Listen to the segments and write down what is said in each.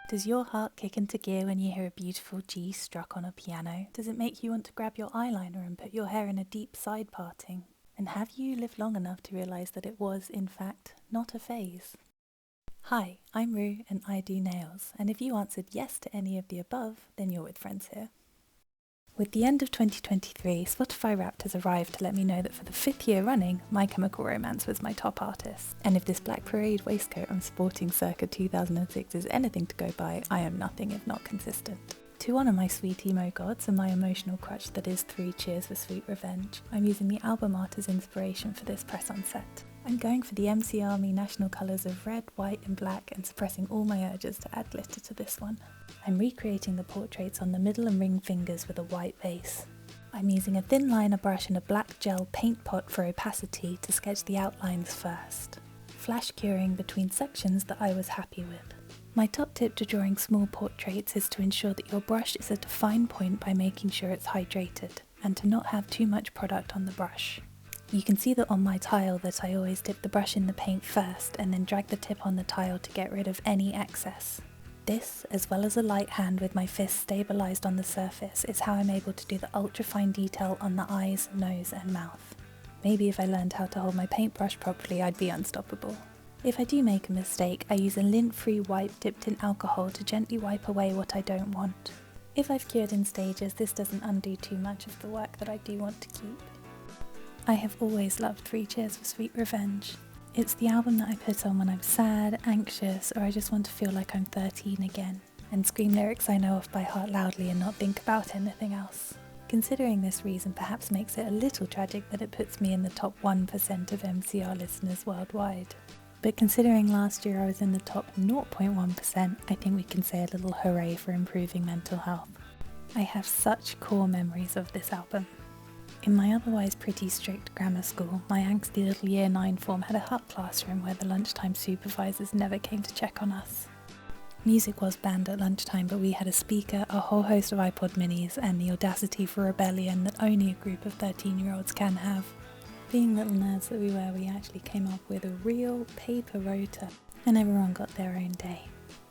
Does your heart kick into gear when you hear a beautiful G struck on a piano? Does it make you want to grab your eyeliner and put your hair in a deep side parting? And have you lived long enough to realise that it was, in fact, not a phase? Hi, I'm Roo and I do nails, and if you answered yes to any of the above, then you're with friends here. With the end of 2023, Spotify Wrapped has arrived to let me know that for the 5th year running, My Chemical Romance was my top artist. And if this Black Parade waistcoat I'm sporting circa 2006 is anything to go by, I am nothing if not consistent. To honour my sweet emo gods and my emotional crutch that is 3 Cheers for Sweet Revenge, I'm using the album art as inspiration for this press-on set. I'm going for the MCR national colours of red, white and black and suppressing all my urges to add glitter to this one. I'm recreating the portraits on the middle and ring fingers with a white base. I'm using a thin liner brush and a black gel paint pot for opacity to sketch the outlines first, flash curing between sections that I was happy with. My top tip to drawing small portraits is to ensure that your brush is at a fine point by making sure it's hydrated, and to not have too much product on the brush. You can see that on my tile that I always dip the brush in the paint first and then drag the tip on the tile to get rid of any excess. This, as well as a light hand with my fist stabilised on the surface, is how I'm able to do the ultra fine detail on the eyes, nose and mouth. Maybe if I learned how to hold my paintbrush properly, I'd be unstoppable. If I do make a mistake, I use a lint-free wipe dipped in alcohol to gently wipe away what I don't want. If I've cured in stages, this doesn't undo too much of the work that I do want to keep. I have always loved 3 Cheers for Sweet Revenge. It's the album that I put on when I'm sad, anxious, or I just want to feel like I'm 13 again, and scream lyrics I know off by heart loudly and not think about anything else. Considering this reason perhaps makes it a little tragic that it puts me in the top 1% of MCR listeners worldwide. But considering last year I was in the top 0.1%, I think we can say a little hooray for improving mental health. I have such core memories of this album. In my otherwise pretty strict grammar school, my angsty little year 9 form had a hut classroom where the lunchtime supervisors never came to check on us. Music was banned at lunchtime, but we had a speaker, a whole host of iPod minis, and the audacity for rebellion that only a group of 13-year-olds can have. Being little nerds that we were, we actually came up with a real paper rota, and everyone got their own day.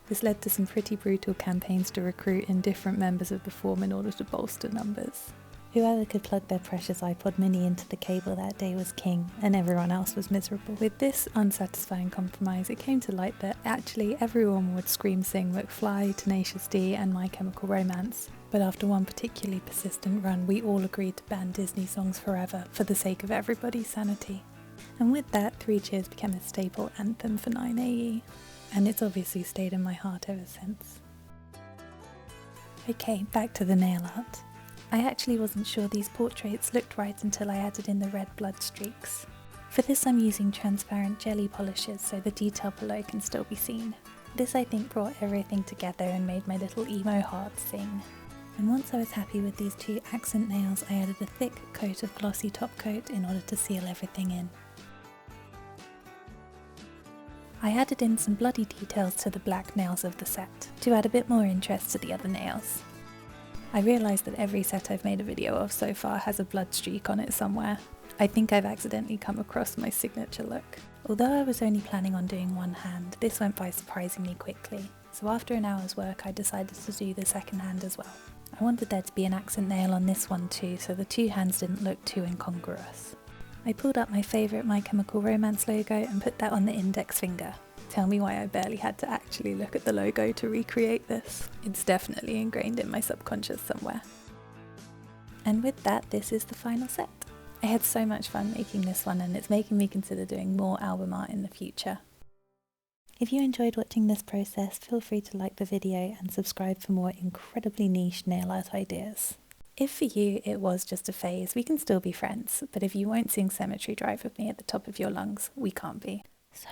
This led to some pretty brutal campaigns to recruit indifferent members of the form in order to bolster numbers. Whoever could plug their precious iPod mini into the cable that day was king, and everyone else was miserable. With this unsatisfying compromise, it came to light that actually everyone would scream sing McFly, Tenacious D and My Chemical Romance. But after one particularly persistent run, we all agreed to ban Disney songs forever for the sake of everybody's sanity. And with that, 3 Cheers became a staple anthem for 9AE, and it's obviously stayed in my heart ever since. Okay, back to the nail art. I actually wasn't sure these portraits looked right until I added in the red blood streaks. For this I'm using transparent jelly polishes so the detail below can still be seen. This I think brought everything together and made my little emo heart sing. And once I was happy with these 2 accent nails, I added a thick coat of glossy top coat in order to seal everything in. I added in some bloody details to the black nails of the set, to add a bit more interest to the other nails. I realised that every set I've made a video of so far has a blood streak on it somewhere. I think I've accidentally come across my signature look. Although I was only planning on doing one hand, this went by surprisingly quickly, so after an hour's work I decided to do the second hand as well. I wanted there to be an accent nail on this one too, so the 2 hands didn't look too incongruous. I pulled up my favourite My Chemical Romance logo and put that on the index finger. Tell me why I barely had to actually look at the logo to recreate this. It's definitely ingrained in my subconscious somewhere. And with that, this is the final set. I had so much fun making this one, and it's making me consider doing more album art in the future. If you enjoyed watching this process, feel free to like the video and subscribe for more incredibly niche nail art ideas. If for you it was just a phase, we can still be friends, but if you won't sing Cemetery Drive with me at the top of your lungs, we can't be. So